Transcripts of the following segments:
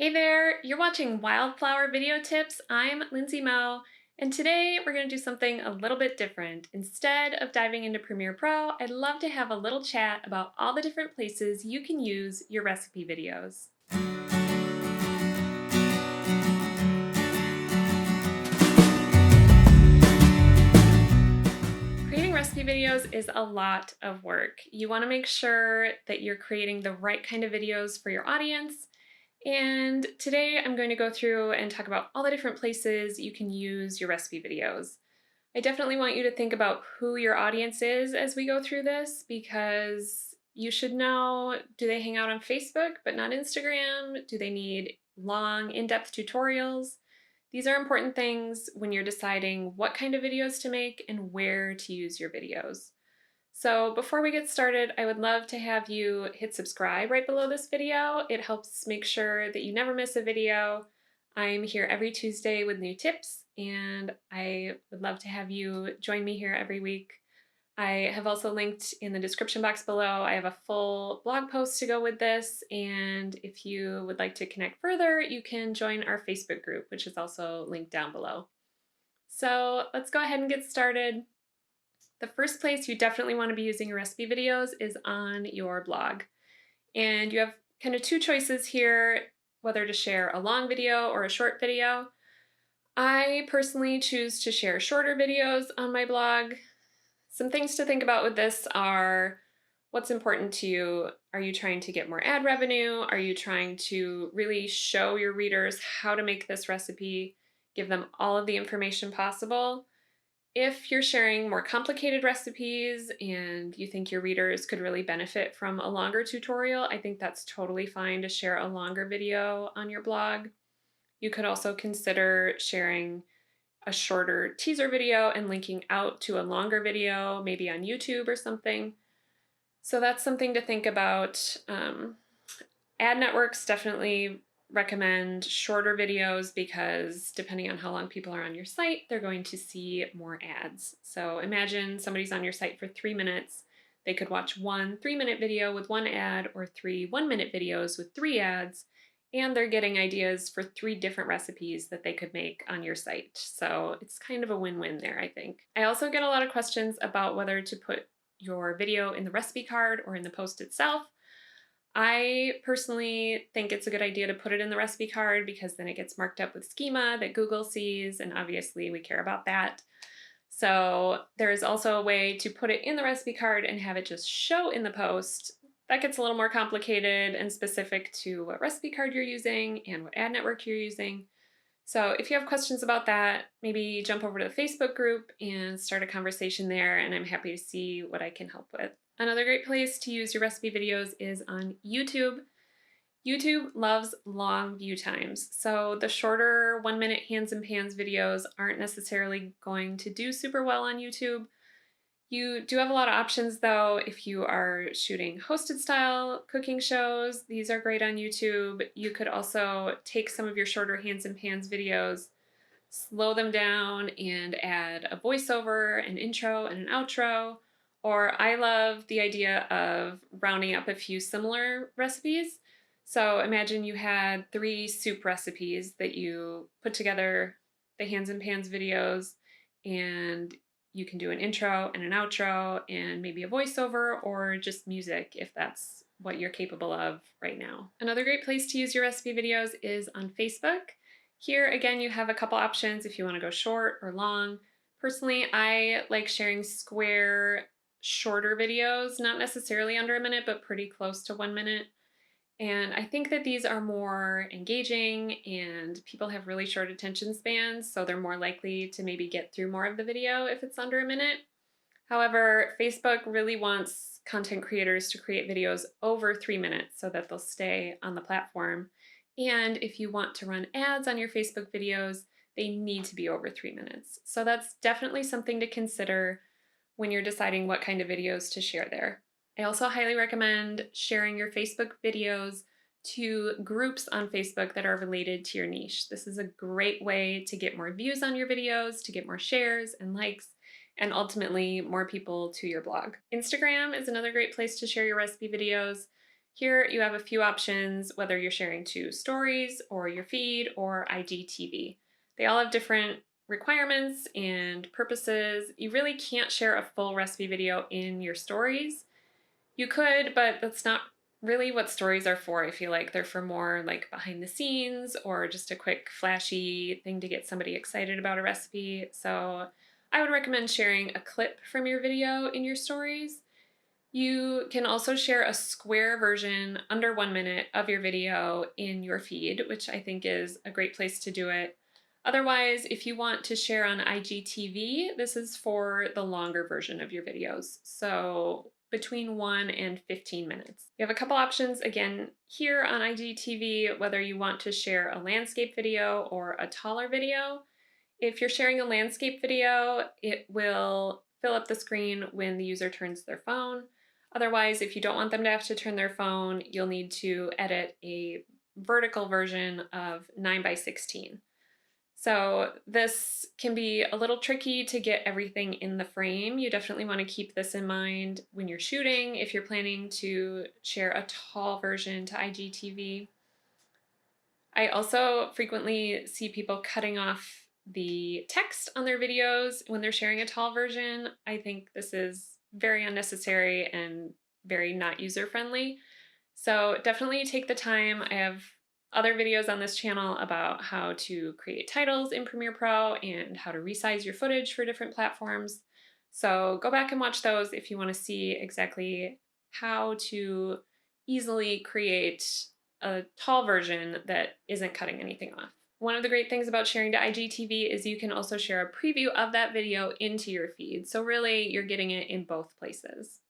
Hey there, you're watching Wildflower Video Tips. I'm Lindsay Moe, and today we're going to do something a little bit different. Instead of diving into Premiere Pro, I'd love to have a little chat about all the different places you can use your recipe videos. Creating recipe videos is a lot of work. You want to make sure that you're creating the right kind of videos for your audience. And today I'm going to go through and talk about all the different places you can use your recipe videos. I definitely want you to think about who your audience is as we go through this, because you should know, do they hang out on Facebook but not Instagram? Do they need long, in-depth tutorials? These are important things when you're deciding what kind of videos to make and where to use your videos. So before we get started, I would love to have you hit subscribe right below this video. It helps make sure that you never miss a video. I'm here every Tuesday with new tips, and I would love to have you join me here every week. I have also linked in the description box below. I have a full blog post to go with this, and if you would like to connect further, you can join our Facebook group, which is also linked down below. So let's go ahead and get started. The first place you definitely want to be using your recipe videos is on your blog. And you have kind of two choices here, whether to share a long video or a short video. I personally choose to share shorter videos on my blog. Some things to think about with this are what's important to you. Are you trying to get more ad revenue? Are you trying to really show your readers how to make this recipe, give them all of the information possible? If you're sharing more complicated recipes and you think your readers could really benefit from a longer tutorial, I think that's totally fine to share a longer video on your blog. You could also consider sharing a shorter teaser video and linking out to a longer video, maybe on YouTube or something. So that's something to think about. Ad networks definitely recommend shorter videos because depending on how long people are on your site, they're going to see more ads. So imagine somebody's on your site for 3 minutes. They could watch one 3-minute video with one ad or three 1-minute videos with 3 ads, and they're getting ideas for 3 different recipes that they could make on your site. So it's kind of a win-win there, I think. I also get a lot of questions about whether to put your video in the recipe card or in the post itself. I personally think it's a good idea to put it in the recipe card because then it gets marked up with schema that Google sees, and obviously we care about that. So there is also a way to put it in the recipe card and have it just show in the post. That gets a little more complicated and specific to what recipe card you're using and what ad network you're using. So if you have questions about that, maybe jump over to the Facebook group and start a conversation there, and I'm happy to see what I can help with. Another great place to use your recipe videos is on YouTube. YouTube loves long view times, so the shorter 1-minute hands and pans videos aren't necessarily going to do super well on YouTube. You do have a lot of options though. If you are shooting hosted style cooking shows, these are great on YouTube. You could also take some of your shorter hands and pans videos, slow them down, and add a voiceover, an intro, and an outro. Or I love the idea of rounding up a few similar recipes. So imagine you had 3 soup recipes that you put together, the hands and pans videos, and you can do an intro and an outro and maybe a voiceover or just music if that's what you're capable of right now. Another great place to use your recipe videos is on Facebook. Here again, you have a couple options if you want to go short or long. Personally, I like sharing square, shorter videos, not necessarily under a minute, but pretty close to 1 minute. And I think that these are more engaging and people have really short attention spans, so they're more likely to maybe get through more of the video if it's under a minute. However, Facebook really wants content creators to create videos over 3 minutes so that they'll stay on the platform. And if you want to run ads on your Facebook videos, they need to be over 3 minutes. So that's definitely something to consider when you're deciding what kind of videos to share there. I also highly recommend sharing your Facebook videos to groups on Facebook that are related to your niche. This is a great way to get more views on your videos, to get more shares and likes, and ultimately more people to your blog. Instagram is another great place to share your recipe videos. Here you have a few options, whether you're sharing to stories or your feed or IGTV. They all have different requirements and purposes. You really can't share a full recipe video in your stories. You could, but that's not really what stories are for. I feel like they're for more like behind the scenes or just a quick flashy thing to get somebody excited about a recipe. So I would recommend sharing a clip from your video in your stories. You can also share a square version under 1 minute of your video in your feed, which I think is a great place to do it. Otherwise, if you want to share on IGTV, this is for the longer version of your videos. So between 1 and 15 minutes. You have a couple options again here on IGTV, whether you want to share a landscape video or a taller video. If you're sharing a landscape video, it will fill up the screen when the user turns their phone. Otherwise, if you don't want them to have to turn their phone, you'll need to edit a vertical version of 9:16. So this can be a little tricky to get everything in the frame. You definitely want to keep this in mind when you're shooting, if you're planning to share a tall version to IGTV. I also frequently see people cutting off the text on their videos when they're sharing a tall version. I think this is very unnecessary and very not user-friendly. So definitely take the time. I have other videos on this channel about how to create titles in Premiere Pro and how to resize your footage for different platforms. So go back and watch those if you want to see exactly how to easily create a tall version that isn't cutting anything off. One of the great things about sharing to IGTV is you can also share a preview of that video into your feed. So really you're getting it in both places.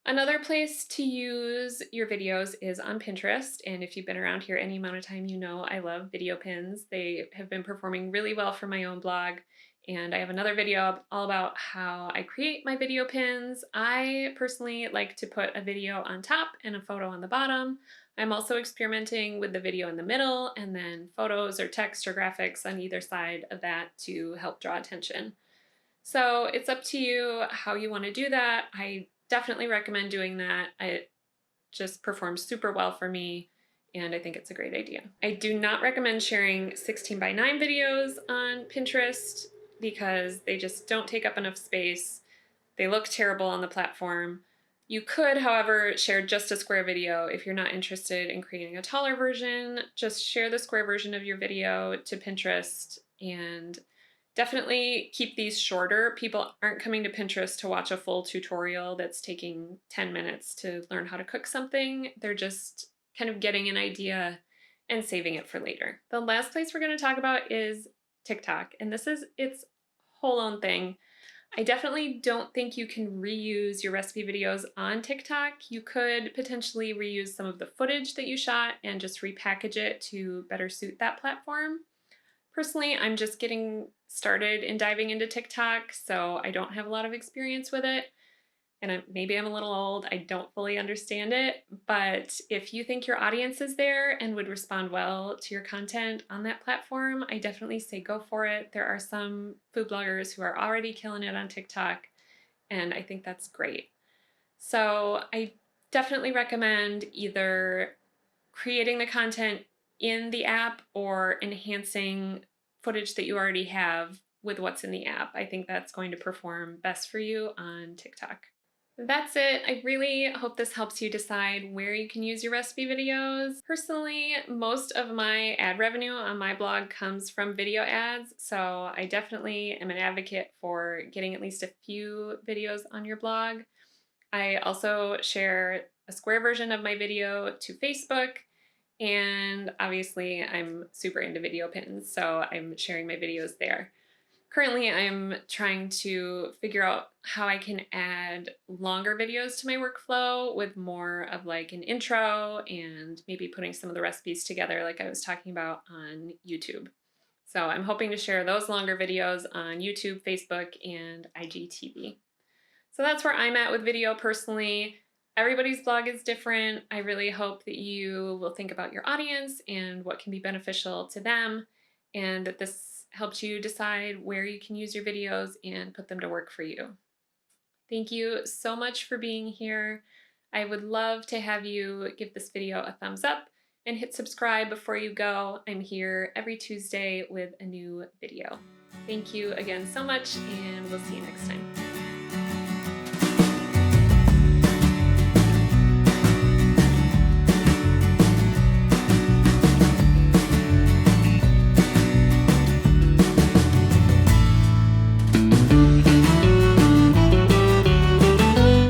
Another place to use your videos is on Pinterest, and if you've been around here any amount of time, you know I love video pins. They have been performing really well for my own blog, and I have another video all about how I create my video pins. I personally like to put a video on top and a photo on the bottom. I'm also experimenting with the video in the middle and then photos or text or graphics on either side of that to help draw attention. So it's up to you how you want to do that. I definitely recommend doing that. It just performs super well for me, and I think it's a great idea. I do not recommend sharing 16:9 videos on Pinterest because they just don't take up enough space. They look terrible on the platform. You could, however, share just a square video if you're not interested in creating a taller version. Just share the square version of your video to Pinterest and definitely keep these shorter. People aren't coming to Pinterest to watch a full tutorial that's taking 10 minutes to learn how to cook something. They're just kind of getting an idea and saving it for later. The last place we're going to talk about is TikTok, and this is its whole own thing. I definitely don't think you can reuse your recipe videos on TikTok. You could potentially reuse some of the footage that you shot and just repackage it to better suit that platform. Personally, I'm just getting started in diving into TikTok, so I don't have a lot of experience with it. And maybe I'm a little old, I don't fully understand it, but if you think your audience is there and would respond well to your content on that platform, I definitely say go for it. There are some food bloggers who are already killing it on TikTok, and I think that's great. So I definitely recommend either creating the content in the app or enhancing footage that you already have with what's in the app. I think that's going to perform best for you on TikTok. That's it. I really hope this helps you decide where you can use your recipe videos. Personally, most of my ad revenue on my blog comes from video ads, so I definitely am an advocate for getting at least a few videos on your blog. I also share a square version of my video to Facebook, and obviously I'm super into video pins, so I'm sharing my videos there. Currently, I'm trying to figure out how I can add longer videos to my workflow with more of like an intro and maybe putting some of the recipes together like I was talking about on YouTube. So I'm hoping to share those longer videos on YouTube, Facebook, and IGTV. So that's where I'm at with video personally. Everybody's blog is different. I really hope that you will think about your audience and what can be beneficial to them, and that this helps you decide where you can use your videos and put them to work for you. Thank you so much for being here. I would love to have you give this video a thumbs up and hit subscribe before you go. I'm here every Tuesday with a new video. Thank you again so much, and we'll see you next time.